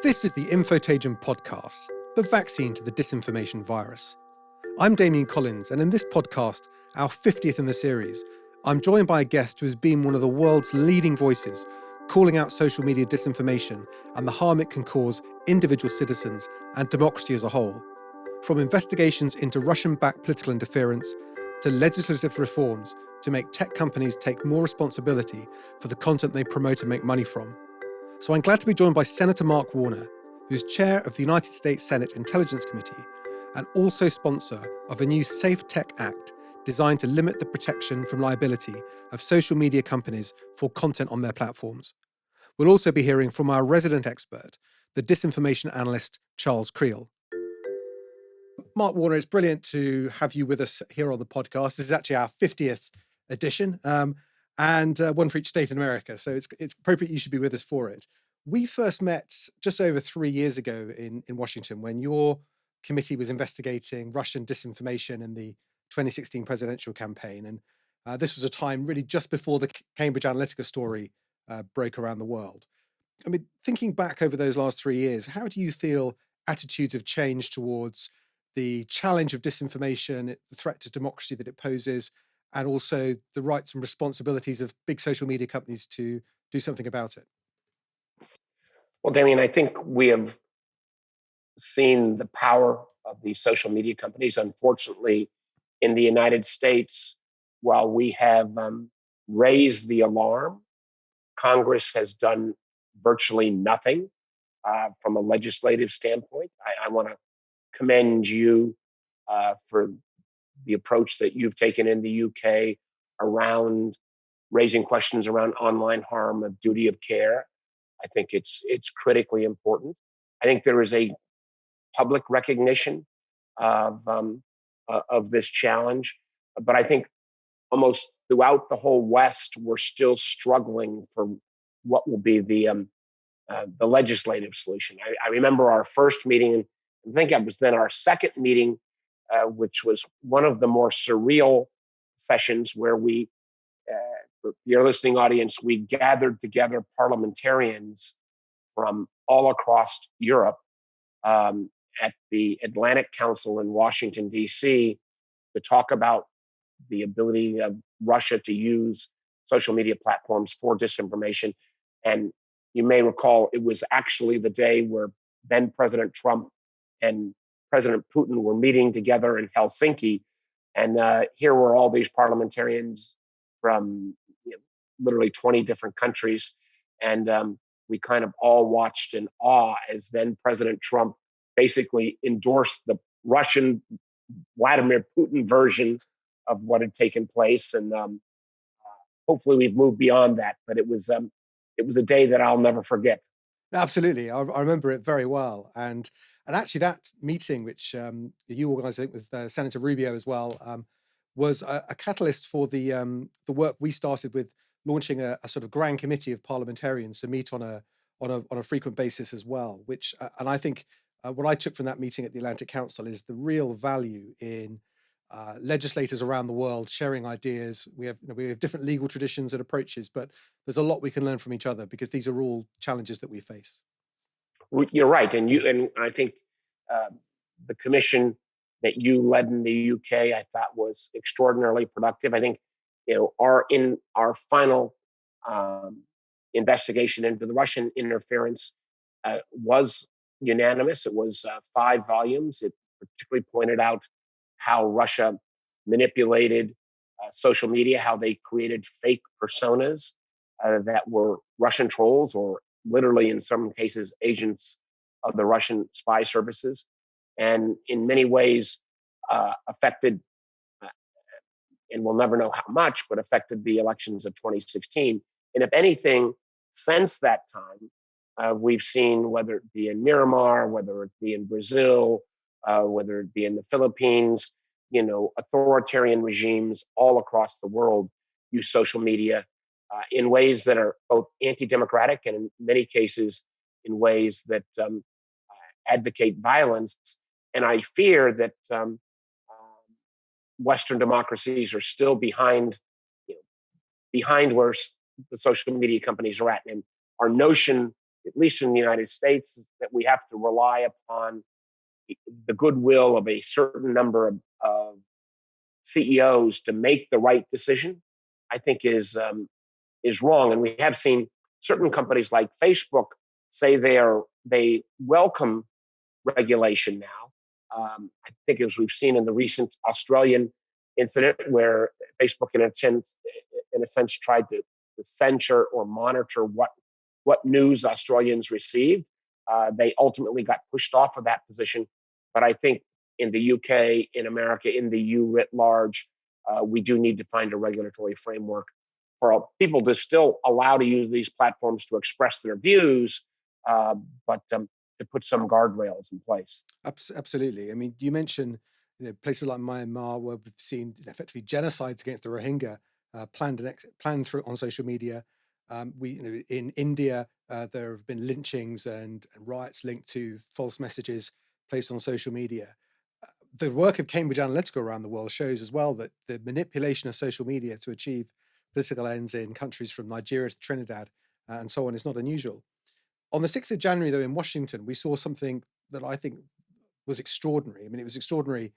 This is the Infotagion podcast, the vaccine to the disinformation virus. I'm Damian Collins, and in this podcast, our 50th in the series, I'm joined by a guest who has been one of the world's leading voices, calling out social media disinformation and the harm it can cause individual citizens and democracy as a whole. From investigations into Russian-backed political interference to legislative reforms to make tech companies take more responsibility for the content they promote and make money from. So I'm glad to be joined by Senator Mark Warner, who's chair of the United States Senate Intelligence Committee and also sponsor of a new Safe Tech Act designed to limit the protection from liability of social media companies for content on their platforms. We'll also be hearing from our resident expert, the disinformation analyst, Charles Creel. Mark Warner, it's brilliant to have you with us here on the podcast. This is actually our 50th edition. And one for each state in America. So it's appropriate you should be with us for it. We first met just over 3 years ago in Washington when your committee was investigating Russian disinformation in the 2016 presidential campaign. And this was a time really just before the Cambridge Analytica story broke around the world. I mean, thinking back over those last 3 years, how do you feel attitudes have changed towards the challenge of disinformation, the threat to democracy that it poses, and also the rights and responsibilities of big social media companies to do something about it? Well, Damian, I think we have seen the power of these social media companies. Unfortunately, in the United States, while we have raised the alarm, Congress has done virtually nothing from a legislative standpoint. I want to commend you for the approach that you've taken in the UK around raising questions around online harm, of duty of care. I think it's critically important. I think there is a public recognition of this challenge, but I think almost throughout the whole West, we're still struggling for what will be the legislative solution. I remember our first meeting. I think it was then our second meeting, which was one of the more surreal sessions where we, for your listening audience, we gathered together parliamentarians from all across Europe at the Atlantic Council in Washington, D.C., to talk about the ability of Russia to use social media platforms for disinformation. And you may recall it was actually the day where then President Trump and President Putin were meeting together in Helsinki. And here were all these parliamentarians from literally 20 different countries. And we kind of all watched in awe as then President Trump basically endorsed the Russian Vladimir Putin version of what had taken place. And hopefully we've moved beyond that. But it was a day that I'll never forget. Absolutely. I remember it very well. And actually that meeting, which you organised, I think, with Senator Rubio as well, was a catalyst for the work we started with launching a sort of grand committee of parliamentarians to meet on a frequent basis as well, which, and I think what I took from that meeting at the Atlantic Council is the real value in legislators around the world sharing ideas. We have different legal traditions and approaches, but there's a lot we can learn from each other because these are all challenges that we face. You're right, and I think the commission that you led in the UK, I thought, was extraordinarily productive. I think our final investigation into the Russian interference was unanimous. It was 5 volumes. It particularly pointed out how Russia manipulated social media, how they created fake personas that were Russian trolls, or literally in some cases agents of the Russian spy services, and in many ways affected, and we'll never know how much, but affected the elections of 2016. And if anything, since that time, we've seen, whether it be in Myanmar, whether it be in Brazil, whether it be in the Philippines, authoritarian regimes all across the world use social media in ways that are both anti-democratic and in many cases in ways that advocate violence. And I fear that Western democracies are still behind where the social media companies are at. And our notion, at least in the United States, we have to rely upon the goodwill of a certain number of CEOs to make the right decision, I think is wrong. And we have seen certain companies like Facebook say they welcome regulation now. I think, as we've seen in the recent Australian incident, where Facebook, in a sense, tried to censure or monitor what news Australians received. They ultimately got pushed off of that position. But I think in the UK, in America, in the EU writ large, we do need to find a regulatory framework for people to still allow to use these platforms to express their views, uh, but to put some guardrails in place. Absolutely. I mean, you mentioned places like Myanmar where we've seen effectively genocides against the Rohingya planned through on social media. We in India there have been lynchings and riots linked to false messages placed on social media. The work of Cambridge Analytica around the world shows as well that the manipulation of social media to achieve political ends in countries from Nigeria to Trinidad and so on is not unusual. On the 6th of January, though, in Washington, we saw something that I think was extraordinary. I mean, it was extraordinary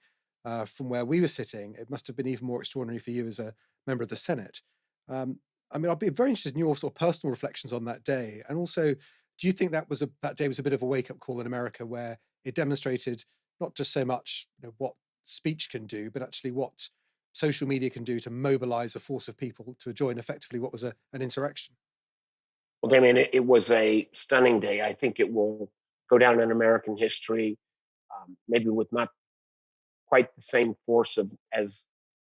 from where we were sitting. It must have been even more extraordinary for you as a member of the Senate. Um, I mean, I'd be very interested in your sort of personal reflections on that day. And also, do you think that day was a bit of a wake-up call in America where it demonstrated not just so much what speech can do, but actually what social media can do to mobilize a force of people to join effectively what was an insurrection? Well, Damien, it was a stunning day. I think it will go down in American history, maybe with not quite the same force of as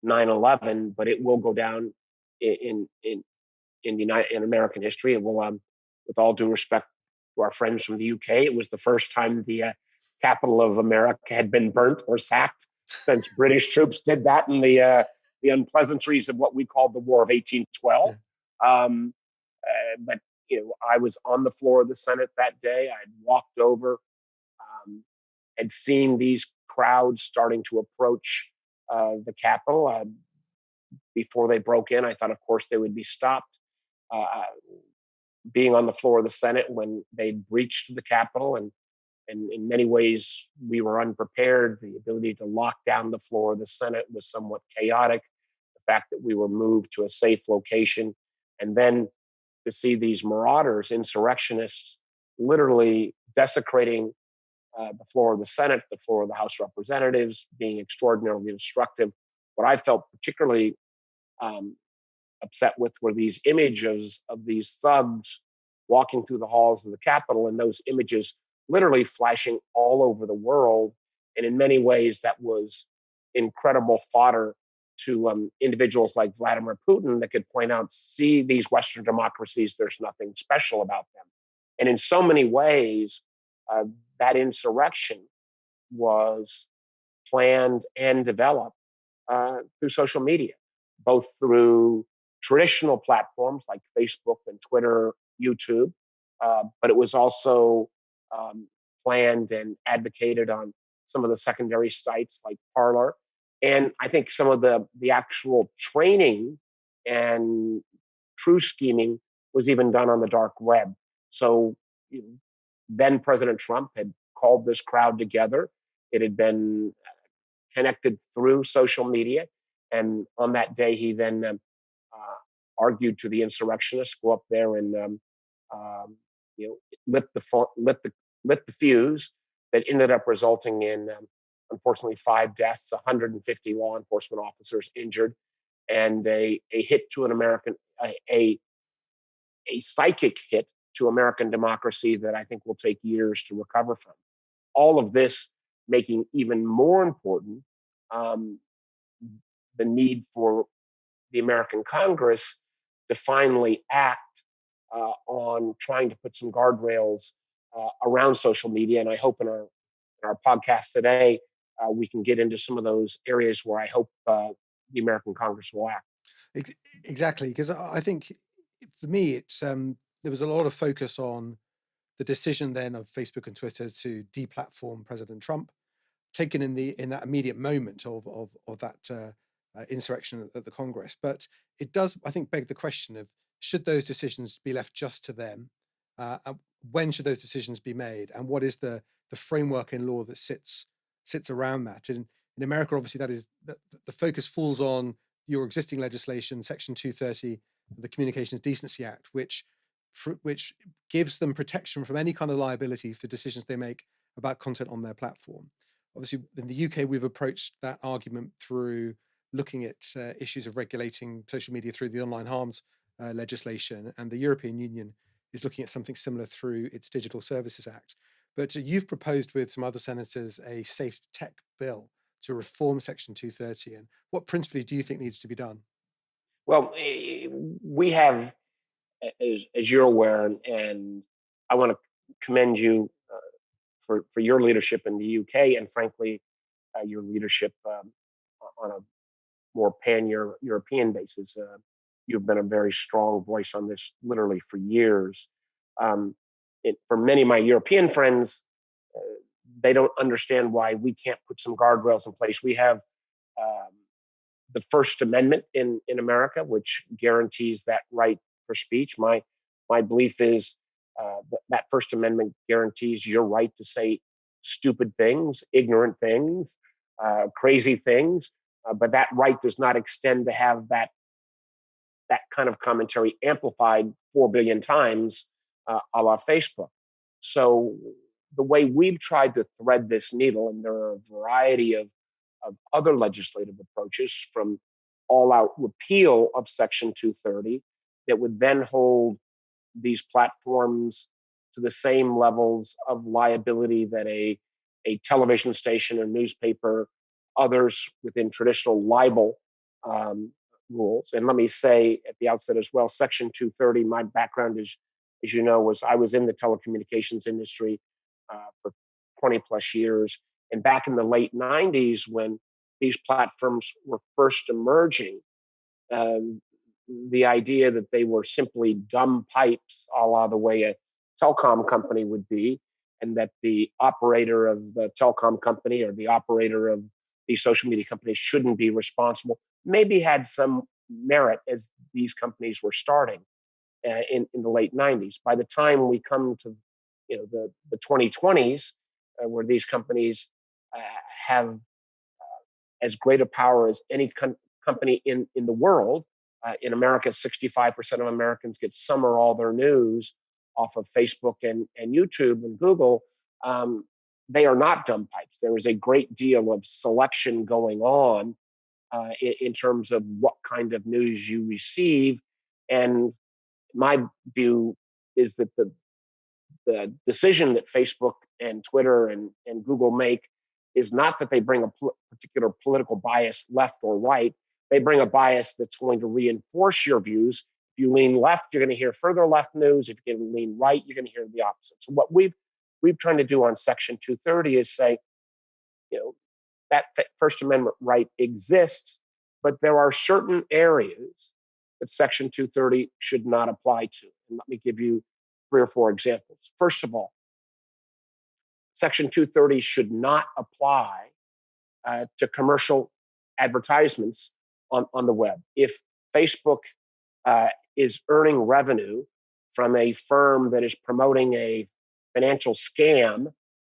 9/11, but it will go down in in in American history. It will, with all due respect to our friends from the UK, it was the first time the capital of America had been burnt or sacked since British troops did that in the unpleasantries of what we called the War of 1812. Yeah. Um, but I was on the floor of the Senate that day. I had walked over, um, had seen these crowds starting to approach the Capitol. Before they broke in, I thought, of course, they would be stopped. Uh, Being on the floor of the Senate when they breached the Capitol, and in many ways we were unprepared. The ability to lock down the floor of the Senate was somewhat chaotic. The fact that we were moved to a safe location, and then to see these marauders, insurrectionists, literally desecrating the floor of the Senate, the floor of the House of Representatives, being extraordinarily destructive. What I felt particularly um, upset with were these images of these thugs walking through the halls of the Capitol, and those images literally flashing all over the world. And in many ways, that was incredible fodder to individuals like Vladimir Putin that could point out, see these Western democracies, there's nothing special about them. And in so many ways, uh, that insurrection was planned and developed through social media, both through traditional platforms like Facebook and Twitter, YouTube, but it was also um, planned and advocated on some of the secondary sites like Parlor. And I think some of the actual training and true scheming was even done on the dark web. So then President Trump had called this crowd together. It had been connected through social media. And on that day, he then argued to the insurrectionists, go up there and um, lit lit the fuse that ended up resulting in, unfortunately, 5 deaths, 150 law enforcement officers injured, and a hit to an American a psychic hit to American democracy that I think will take years to recover from. All of this making even more important um, the need for the American Congress to finally act on trying to put some guardrails around social media. And I hope in our podcast today, we can get into some of those areas where I hope the American Congress will act. Ex- Exactly, because I think for me, it's there was a lot of focus on the decision then of Facebook and Twitter to deplatform President Trump, taken in that immediate moment of that insurrection at the Congress. But it does, I think, beg the question of should those decisions be left just to them, when should those decisions be made, and what is the framework in law that sits around that? In America, obviously, that is the focus falls on your existing legislation, Section 230 of the Communications Decency Act, which gives them protection from any kind of liability for decisions they make about content on their platform. Obviously, in the UK, we've approached that argument through looking at issues of regulating social media through the online harms legislation, and the European Union is looking at something similar through its Digital Services Act. But you've proposed with some other senators a safe tech bill to reform Section 230. And what principally do you think needs to be done? Well, we have, as you're aware, and I want to commend you for your leadership in the UK, and frankly, your leadership on a more pan-European basis. You've been a very strong voice on this literally for years. Um, for many of my European friends, uh, they don't understand why we can't put some guardrails in place. We have um, the First Amendment in America, which guarantees that right for speech. My belief is that First Amendment guarantees your right to say stupid things, ignorant things, crazy things, but that right does not extend to have that kind of commentary amplified 4 billion times, a la Facebook. So the way we've tried to thread this needle, and there are a variety of other legislative approaches, from all out repeal of Section 230 that would then hold these platforms to the same levels of liability that a television station or newspaper, others within traditional libel um, rules. And let me say at the outset as well, Section 230, my background is, as you know, was I was in the telecommunications industry for 20 plus years. And back in the late 90s, when these platforms were first emerging, um, the idea that they were simply dumb pipes, a la the way a telecom company would be, and that the operator of the telecom company or the operator of these social media companies shouldn't be responsible, maybe had some merit as these companies were starting in the late 90s. By the time we come to the 2020s, where these companies uh, have as great a power as any company in the world. In America, 65% of Americans get some or all their news off of Facebook and YouTube and Google. Um, they are not dumb pipes. There is a great deal of selection going on in terms of what kind of news you receive. And my view is that the decision that Facebook and Twitter and Google make is not that they bring a particular political bias left or right. They bring a bias that's going to reinforce your views. If you lean left, you're going to hear further left news. If you can lean right, you're going to hear the opposite. So what we've tried to do on Section 230 is say, you know, that First Amendment right exists, but there are certain areas that Section 230 should not apply to. And let me give you 3 or 4 examples. First of all, Section 230 should not apply to commercial advertisements on the web. If Facebook is earning revenue from a firm that is promoting a financial scam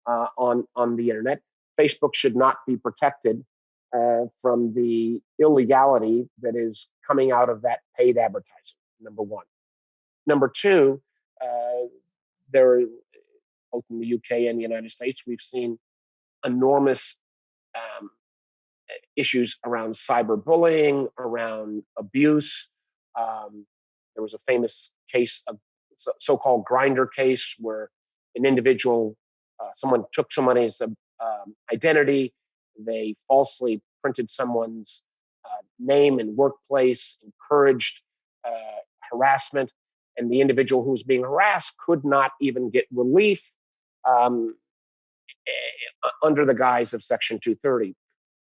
on the internet, Facebook should not be protected from the illegality that is coming out of that paid advertising. Number one. Number two, there, both in the UK and the United States, we've seen enormous um, issues around cyberbullying, around abuse. Um, there was a famous case, of so-called grinder case, where an individual, someone took somebody's identity, they falsely printed someone's name and workplace, encouraged uh, harassment, and the individual who was being harassed could not even get relief um, under the guise of Section 230.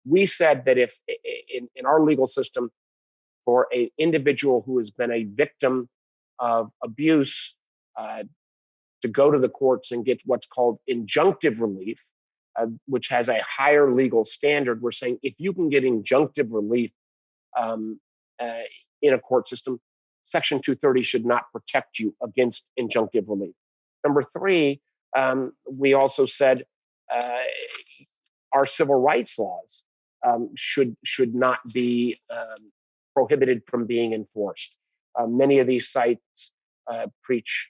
We said that if in our legal system, for an individual who has been a victim of abuse uh, to go to the courts and get what's called injunctive relief, which has a higher legal standard, we're saying if you can get injunctive relief um, uh, in a court system, Section 230 should not protect you against injunctive relief. Number three, we also said uh, our civil rights laws should not be prohibited from being enforced. Many of these sites preach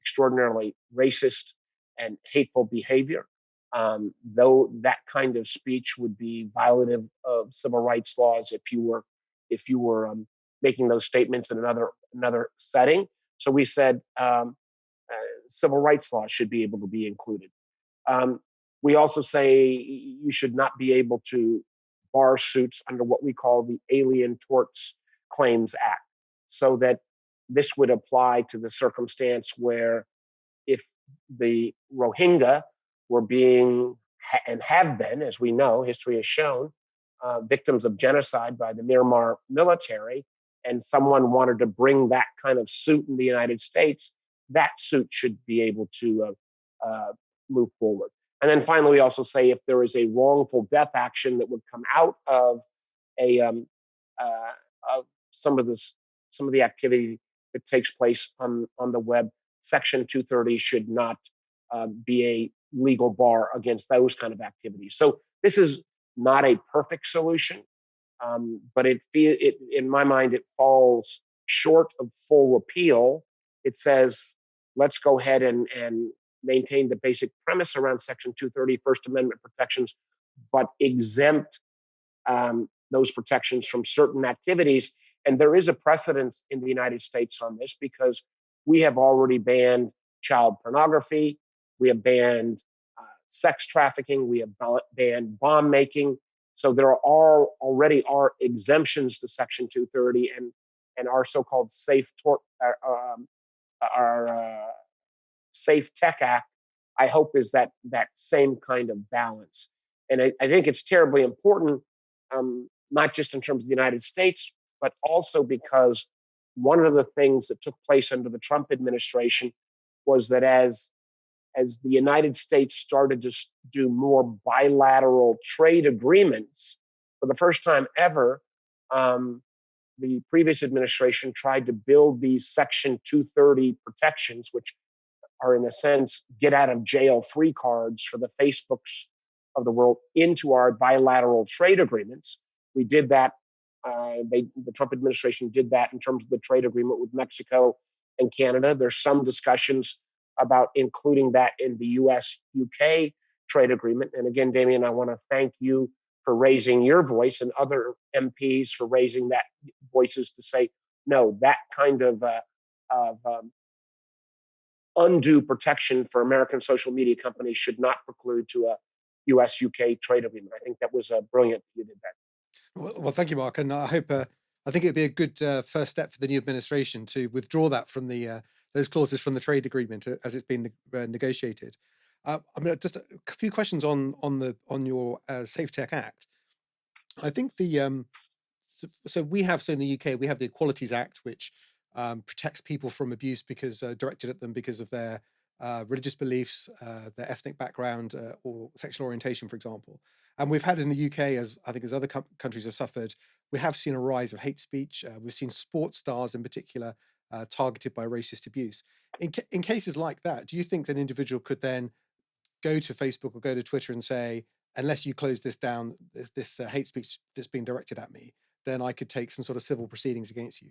extraordinarily racist and hateful behavior. Though that kind of speech would be violative of civil rights laws if you were making those statements in another setting. So we said civil rights laws should be able to be included. Um, we also say you should not be able to bar suits under what we call the Alien Torts Claims Act, so that this would apply to the circumstance where if the Rohingya were being and have been, as we know, history has shown, victims of genocide by the Myanmar military, and someone wanted to bring that kind of suit in the United States, that suit should be able to move forward. And then finally, we also say if there is a wrongful death action that would come out of a of some of the activity that takes place on the web, Section 230 should not be a legal bar against those kind of activities. So this is not a perfect solution, but in my mind it falls short of full repeal. It says let's go ahead and maintain the basic premise around Section 230 First Amendment protections, but exempt those protections from certain activities. And there is a precedence in the United States on this because we have already banned child pornography, we have banned sex trafficking, we have banned bomb making. So there already are exemptions to Section 230 and our so-called our Safe Tech Act. I hope is that same kind of balance, and I think it's terribly important, not just in terms of the United States, but also because one of the things that took place under the Trump administration was that as the United States started to do more bilateral trade agreements, for the first time ever, the previous administration tried to build these Section 230 protections, which are, in a sense, get out of jail free cards for the Facebooks of the world into our bilateral trade agreements. We did that. The Trump administration did that in terms of the trade agreement with Mexico and Canada. There's some discussions about including that in the US UK trade agreement. And again, Damian, I want to thank you for raising your voice and other MPs for raising that voices to say, no, that kind of undue protection for American social media companies should not preclude to a US UK trade agreement. I think that was brilliant that you did that. Well, thank you, Mark, and I hope I think it'd be a good first step for the new administration to withdraw that from the those clauses from the trade agreement as it's been negotiated. I mean, just a few questions on your Safe Tech Act. I think so we have in the UK we have the Equalities Act, which protects people from abuse because directed at them because of their religious beliefs, their ethnic background, or sexual orientation, for example. And we've had in the UK, as I think as other countries have suffered, we have seen a rise of hate speech. We've seen sports stars in particular targeted by racist abuse. In cases like that, do you think that an individual could then go to Facebook or go to Twitter and say, unless you close this down, this hate speech that's being directed at me, then I could take some sort of civil proceedings against you?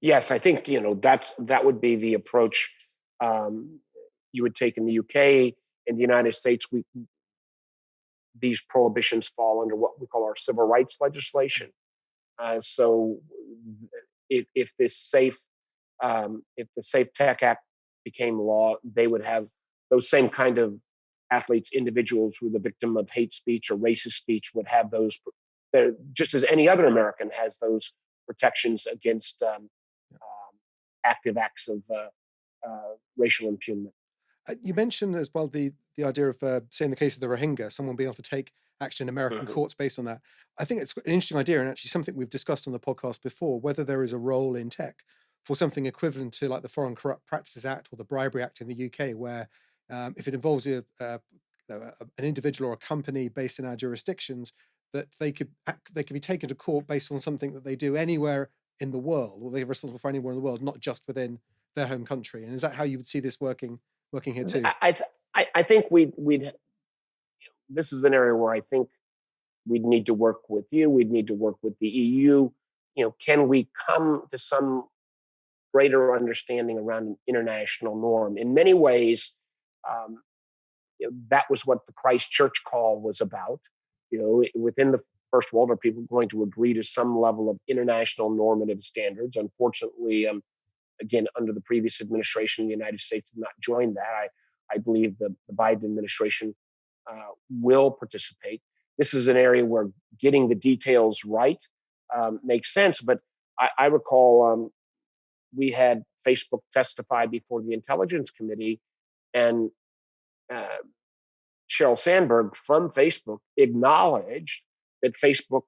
Yes, I think that would be the approach um, you would take in the UK. In the United States, these prohibitions fall under what we call our civil rights legislation. So if the Safe Tech Act became law, they would have those same kind of athletes, individuals who are the victim of hate speech or racist speech would have those, just as any other American has those protections against active acts of racial impugnment. You mentioned as well the idea of, say, in the case of the Rohingya, someone being able to take action in American Mhm. courts based on that. I think it's an interesting idea and actually something we've discussed on the podcast before, whether there is a role in tech for something equivalent to like the Foreign Corrupt Practices Act or the Bribery Act in the UK, where if it involves an individual or a company based in our jurisdictions, that they could be taken to court based on something that they do anywhere in the world, or they're responsible for anywhere in the world, not just within their home country. And is that how you would see this working here too? I think we'd this is an area where I think we'd need to work with you. We'd need to work with the EU. Can we come to some greater understanding around an international norm? In many ways, um, that was what the Christchurch call was about. Within the first world, are people going to agree to some level of international normative standards? Unfortunately, again, under the previous administration, the United States did not join that. I believe the Biden administration will participate. This is an area where getting the details right makes sense. But I recall we had Facebook testify before the Intelligence Committee, and uh, Sheryl Sandberg from Facebook acknowledged that Facebook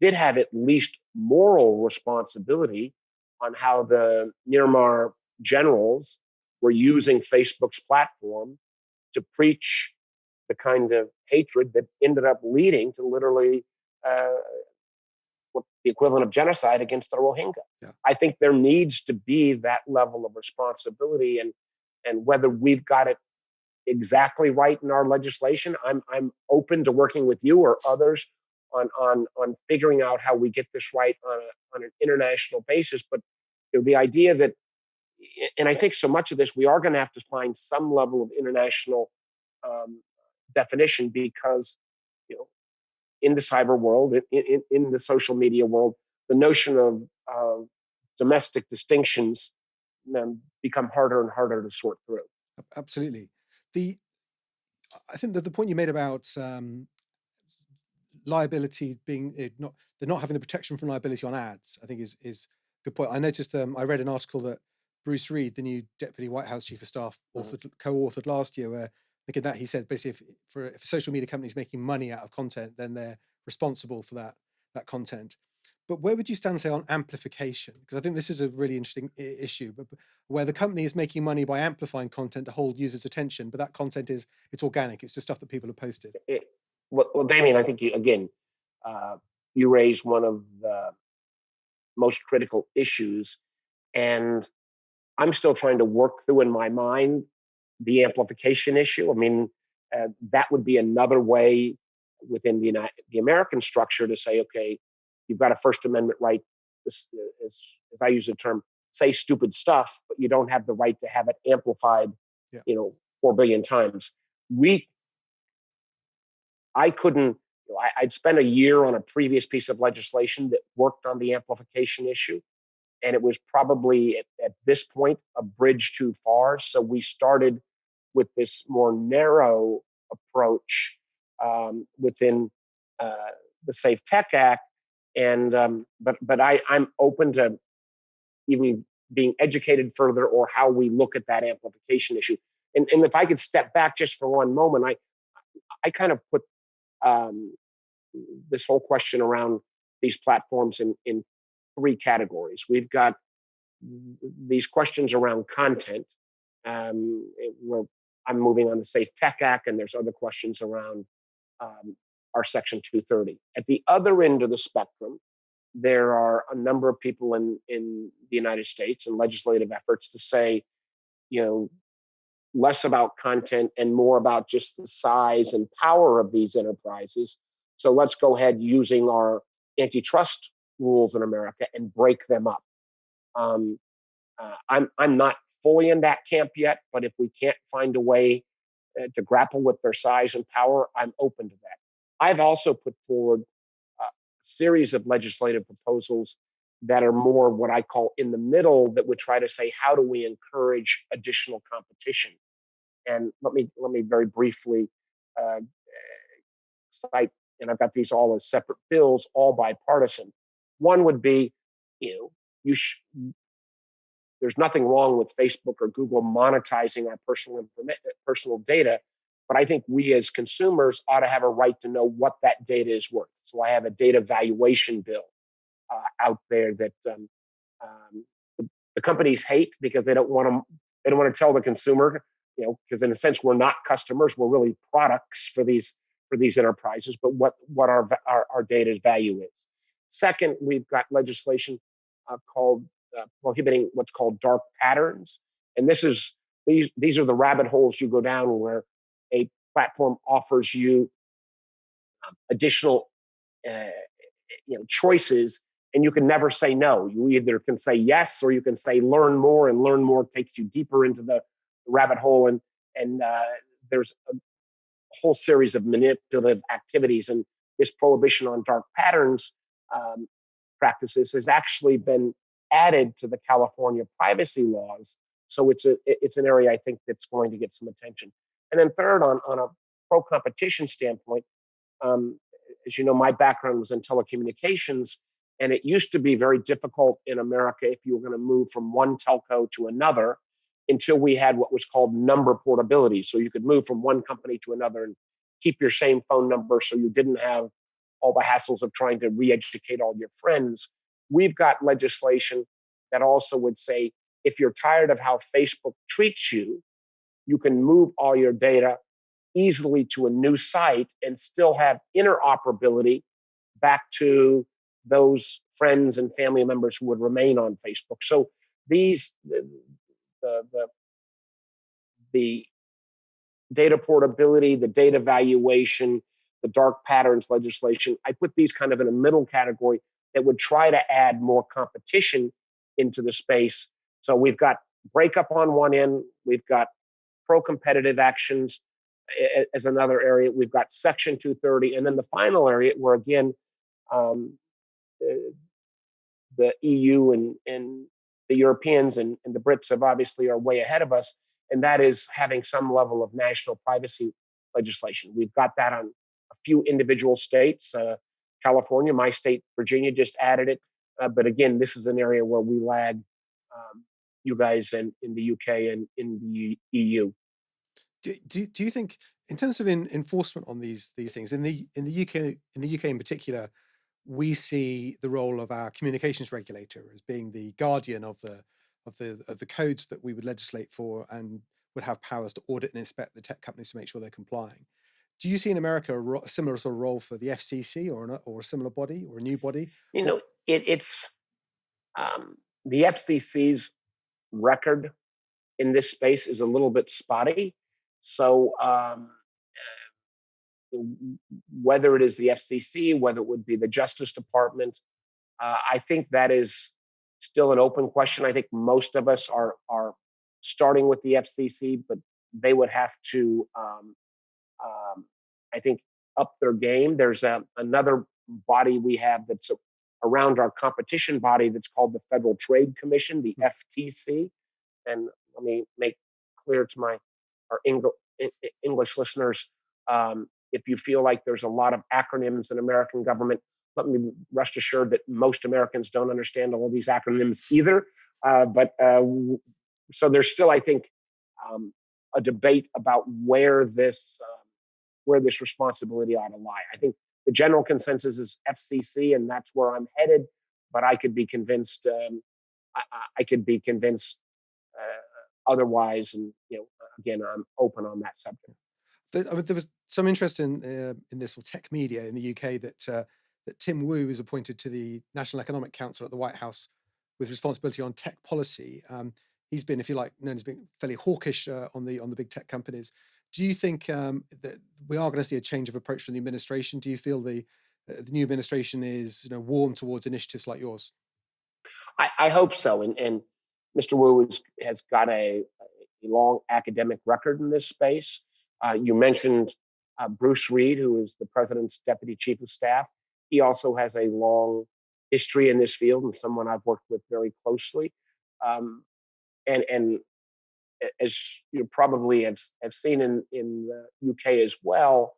did have at least moral responsibility on how the Myanmar generals were using Facebook's platform to preach the kind of hatred that ended up leading to literally uh, the equivalent of genocide against the Rohingya. Yeah. I think there needs to be that level of responsibility, and whether we've got it exactly right in our legislation, I'm open to working with you or others on figuring out how we get this right on an international basis. But the idea that, and I think so much of this, we are going to have to find some level of international um, definition, because you know in the cyber world, in the social media world, the notion of domestic distinctions become harder and harder to sort through. Absolutely. The I think that the point you made about liability being not they're not having the protection from liability on ads, I think is a good point. I noticed I read an article that Bruce Reed, the new Deputy White House Chief of Staff, co-authored last year, where looking at that, he said basically if a social media company is making money out of content, then they're responsible for that content. But where would you stand, say, on amplification? Because I think this is a really interesting issue, but where the company is making money by amplifying content to hold users' attention, but that content it's organic, it's just stuff that people have posted. Well, Damian, I think uh, you raised one of the most critical issues, and I'm still trying to work through in my mind the amplification issue. I mean, that would be another way within the American structure to say, okay, you've got a First Amendment right, as I use the term, say stupid stuff, but you don't have the right to have it amplified, Yeah. 4 billion times. I couldn't. I'd spent a year on a previous piece of legislation that worked on the amplification issue, and it was probably at this point a bridge too far. So we started with this more narrow approach within uh, the Safe Tech Act, and but I'm open to even being educated further or how we look at that amplification issue. And if I could step back just for one moment, I kind of put um, this whole question around these platforms in three categories. We've got these questions around content, where I'm moving on the Safe Tech Act, and there's other questions around our Section 230. At the other end of the spectrum, there are a number of people in the United States and legislative efforts to say, you know, less about content and more about just the size and power of these enterprises. So let's go ahead using our antitrust rules in America and break them up. Um, I'm not fully in that camp yet, but if we can't find a way to grapple with their size and power, I'm open to that. I've also put forward a series of legislative proposals that are more what I call in the middle, that would try to say, how do we encourage additional competition? And let me very briefly uh, cite, and I've got these all as separate bills, all bipartisan. One would be, you know, there's nothing wrong with Facebook or Google monetizing our personal data, but I think we as consumers ought to have a right to know what that data is worth. So I have a data valuation bill out there that um, the companies hate, because they don't want to tell the consumer, because in a sense we're not customers, we're really products for these enterprises, but what our data's value is. Second, we've got legislation called prohibiting what's called dark patterns. And these are the rabbit holes you go down where a platform offers you additional uh, choices, and you can never say no. You either can say yes or you can say learn more, and learn more takes you deeper into the rabbit hole. And there's a whole series of manipulative activities, and this prohibition on dark patterns um, practices has actually been added to the California privacy laws. So it's an area I think that's going to get some attention. And then third, on a pro competition standpoint, um, as you know, my background was in telecommunications, and it used to be very difficult in America if you were going to move from one telco to another until we had what was called number portability. So you could move from one company to another and keep your same phone number so you didn't have all the hassles of trying to re educate all your friends. We've got legislation that also would say if you're tired of how Facebook treats you, you can move all your data easily to a new site and still have interoperability back to those friends and family members who would remain on Facebook. So these the the, the data portability, the data valuation, the dark patterns legislation, I put these kind of in a middle category that would try to add more competition into the space. So we've got breakup on one end, we've got pro competitive actions as another area. We've got Section 230, and then the final area where again um, the, the EU and the Europeans and the Brits have obviously are way ahead of us, and that is having some level of national privacy legislation. We've got that on a few individual states. California, my state, Virginia, just added it, but again, this is an area where we lag you guys in the UK and in the EU. Do you think, in terms of enforcement on these things in the UK in particular, we see the role of our communications regulator as being the guardian of the codes that we would legislate for, and would have powers to audit and inspect the tech companies to make sure they're complying. Do you see in America a similar sort of role for the FCC, or a similar body, or a new body? You What know, it's the FCC's record in this space is a little bit spotty. So whether it is the FCC, whether it would be the Justice Department, I think that is still an open question. I think most of us are starting with the FCC, but they would have to, I think, up their game. There's another body we have that's around our competition body that's called the Federal Trade Commission, the FTC. And let me make clear to our English listeners, if you feel like there's a lot of acronyms in American government, let me rest assured that most Americans don't understand all these acronyms either. But so there's still, I think, a debate about where this responsibility ought to lie. I think the general consensus is FCC, and that's where I'm headed. But I could be convinced. I could be convinced otherwise, and again, I'm open on that subject. There was some interest in this sort of tech media in the UK that Tim Wu is appointed to the National Economic Council at the White House with responsibility on tech policy. He's been, if you like, known as being fairly hawkish on the big tech companies. Do you think that we are going to see a change of approach from the administration? Do you feel the new administration is warm towards initiatives like yours? I hope so. And Mr. Wu has got a long academic record in this space. You mentioned Bruce Reed, who is the president's deputy chief of staff. He also has a long history in this field and someone I've worked with very closely. And as you probably have seen in the UK as well,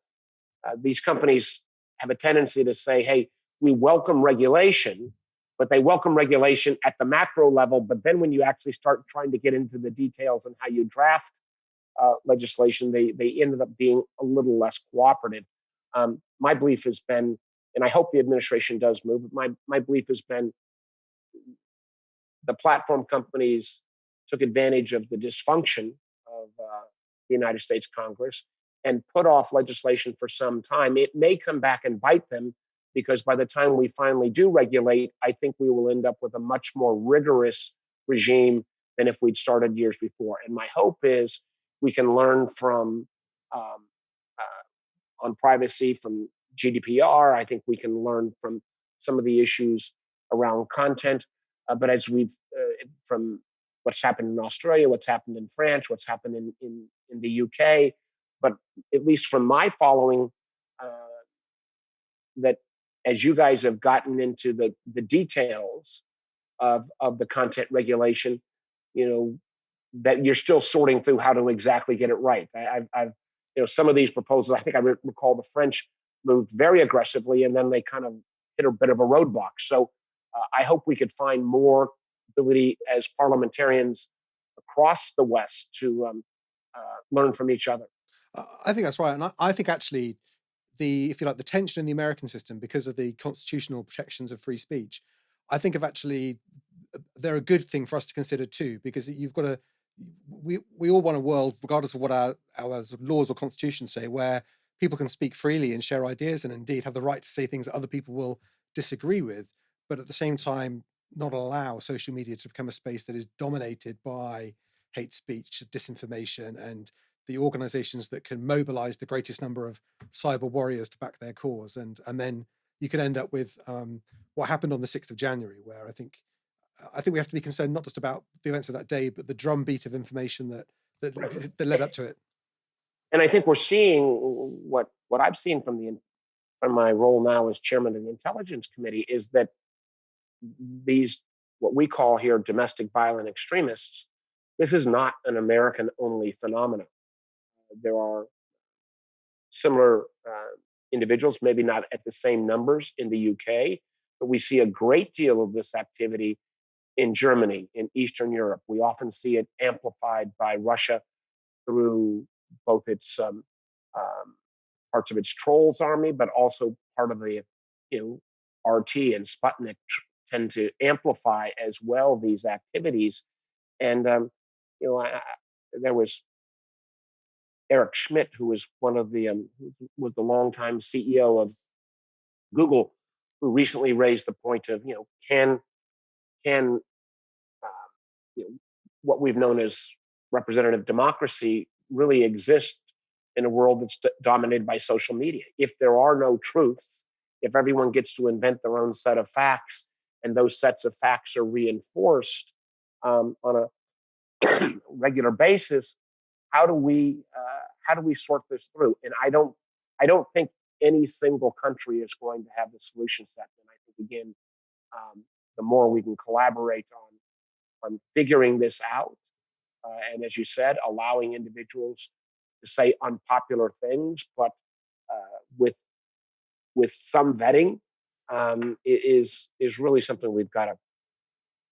these companies have a tendency to say, hey, we welcome regulation, but they welcome regulation at the macro level. But then when you actually start trying to get into the details and how you draft legislation, they ended up being a little less cooperative. My belief has been, and I hope the administration does move, but my belief has been the platform companies took advantage of the dysfunction of the United States Congress and put off legislation for some time. It may come back and bite them, because by the time we finally do regulate, I think we will end up with a much more rigorous regime than if we'd started years before. And my hope is we can learn from um, on privacy from GDPR. I think we can learn from some of the issues around content. But as we've from what's happened in Australia, what's happened in France, what's happened in the UK, but at least from my following, uh, that as you guys have gotten into the details of the content regulation, you know, that you're still sorting through how to exactly get it right. I've some of these proposals, I think I recall the French moved very aggressively and then they kind of hit a bit of a roadblock. So I hope we could find more ability as parliamentarians across the West to learn from each other. I think that's right. And I think actually if you like, the tension in the American system because of the constitutional protections of free speech, I think of actually they're a good thing for us to consider too, because you've got to, we all want a world, regardless of what our sort of laws or constitutions say, where people can speak freely and share ideas and indeed have the right to say things that other people will disagree with, but at the same time, not allow social media to become a space that is dominated by hate speech, disinformation, and the organizations that can mobilize the greatest number of cyber warriors to back their cause. And then you can end up with what happened on the 6th of January, where I think we have to be concerned not just about the events of that day, but the drumbeat of information that led up to it. And I think we're seeing what I've seen from my role now as chairman of the Intelligence Committee is that these, what we call here domestic violent extremists, this is not an American only phenomenon. There are similar individuals, maybe not at the same numbers in the UK, but we see a great deal of this activity in Germany, in Eastern Europe. We often see it amplified by Russia through both its parts of its trolls army, but also part of the RT and Sputnik tend to amplify as well these activities. And there was Eric Schmidt, who was one of the was the longtime CEO of Google, who recently raised the point of can what we've known as representative democracy really exist in a world that's dominated by social media? If there are no truths, if everyone gets to invent their own set of facts, and those sets of facts are reinforced on a regular basis, how do we sort this through? And I don't think any single country is going to have the solution set. And I think again, the more we can collaborate on figuring this out, and as you said, allowing individuals to say unpopular things, but with some vetting, is really something we've got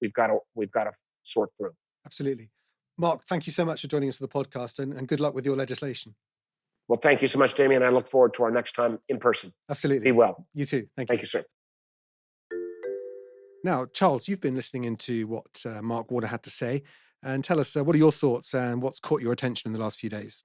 to sort through. Absolutely. Mark, thank you so much for joining us for the podcast, and good luck with your legislation. Well, thank you so much, Damian. I look forward to our next time in person. Absolutely. Be well. You too. Thank you. Thank you, sir. Now, Charles, you've been listening into what Mark Warner had to say, and tell us what are your thoughts and what's caught your attention in the last few days?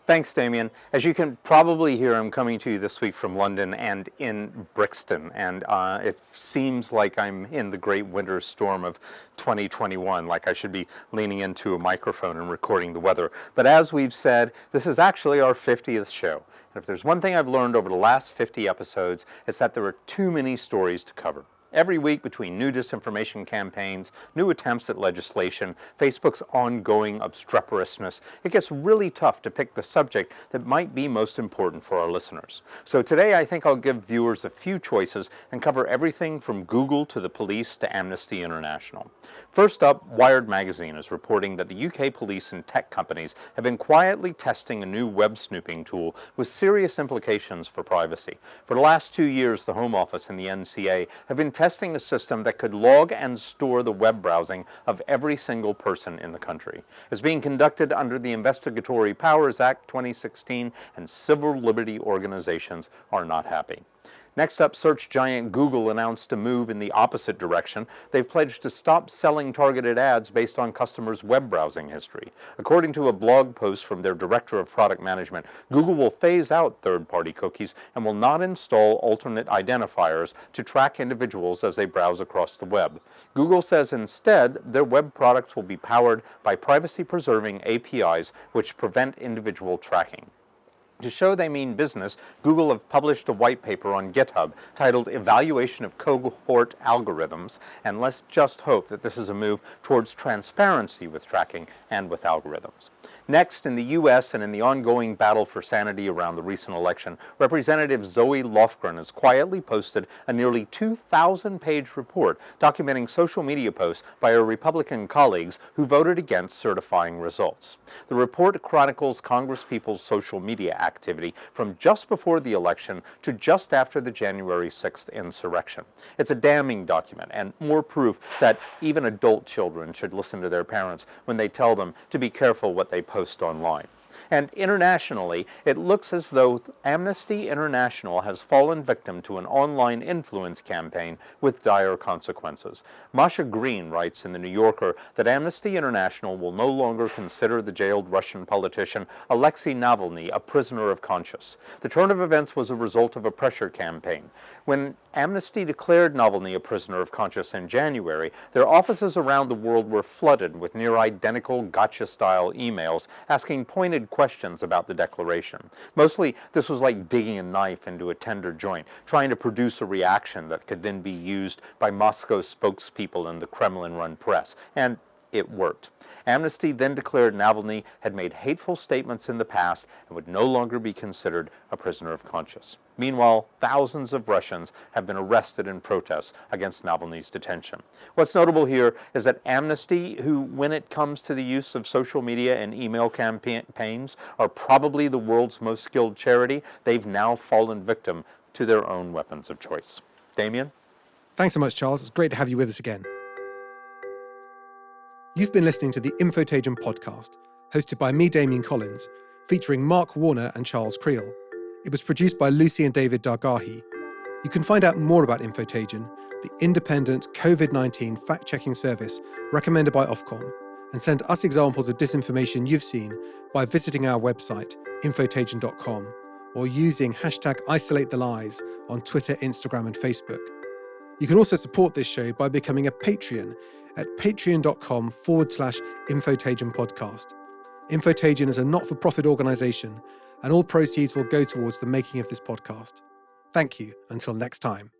Thanks, Damian. As you can probably hear, I'm coming to you this week from London and in Brixton, and it seems like I'm in the great winter storm of 2021, like I should be leaning into a microphone and recording the weather. But as we've said, this is actually our 50th show. And if there's one thing I've learned over the last 50 episodes, it's that there are too many stories to cover. Every week, between new disinformation campaigns, new attempts at legislation, Facebook's ongoing obstreperousness, it gets really tough to pick the subject that might be most important for our listeners. So today I think I'll give viewers a few choices and cover everything from Google to the police to Amnesty International. First up, Wired magazine is reporting that the UK police and tech companies have been quietly testing a new web snooping tool with serious implications for privacy. For the last 2 years, the Home Office and the NCA have been testing a system that could log and store the web browsing of every single person in the country. It's being conducted under the Investigatory Powers Act 2016, and civil liberty organizations are not happy. Next up, search giant Google announced a move in the opposite direction. They've pledged to stop selling targeted ads based on customers' web browsing history. According to a blog post from their director of product management, Google will phase out third-party cookies and will not install alternate identifiers to track individuals as they browse across the web. Google says instead their web products will be powered by privacy-preserving APIs which prevent individual tracking. To show they mean business, Google have published a white paper on GitHub titled Evaluation of Cohort Algorithms, and let's just hope that this is a move towards transparency with tracking and with algorithms. Next, in the U.S. and in the ongoing battle for sanity around the recent election, Representative Zoe Lofgren has quietly posted a nearly 2,000-page report documenting social media posts by her Republican colleagues who voted against certifying results. The report chronicles Congresspeople's social media activity from just before the election to just after the January 6th insurrection. It's a damning document and more proof that even adult children should listen to their parents when they tell them to be careful what they post online. And internationally, it looks as though Amnesty International has fallen victim to an online influence campaign with dire consequences. Masha Green writes in The New Yorker that Amnesty International will no longer consider the jailed Russian politician Alexei Navalny a prisoner of conscience. The turn of events was a result of a pressure campaign. When Amnesty declared Navalny a prisoner of conscience in January, their offices around the world were flooded with near-identical gotcha-style emails asking pointed questions about the declaration. Mostly, this was like digging a knife into a tender joint, trying to produce a reaction that could then be used by Moscow spokespeople and the Kremlin-run press. And it worked. Amnesty then declared Navalny had made hateful statements in the past and would no longer be considered a prisoner of conscience. Meanwhile, thousands of Russians have been arrested in protests against Navalny's detention. What's notable here is that Amnesty, who, when it comes to the use of social media and email campaigns, are probably the world's most skilled charity, they've now fallen victim to their own weapons of choice. Damian? Thanks so much, Charles. It's great to have you with us again. You've been listening to the Infotagion podcast, hosted by me, Damian Collins, featuring Mark Warner and Charles Creel. It was produced by Lucy and David Dargahi. You can find out more about Infotagion, the independent COVID-19 fact-checking service recommended by Ofcom, and send us examples of disinformation you've seen by visiting our website, infotagion.com, or using #IsolateTheLies on Twitter, Instagram, and Facebook. You can also support this show by becoming a Patreon at patreon.com/Infotagion podcast. Infotagion is a not-for-profit organisation, and all proceeds will go towards the making of this podcast. Thank you. Until next time.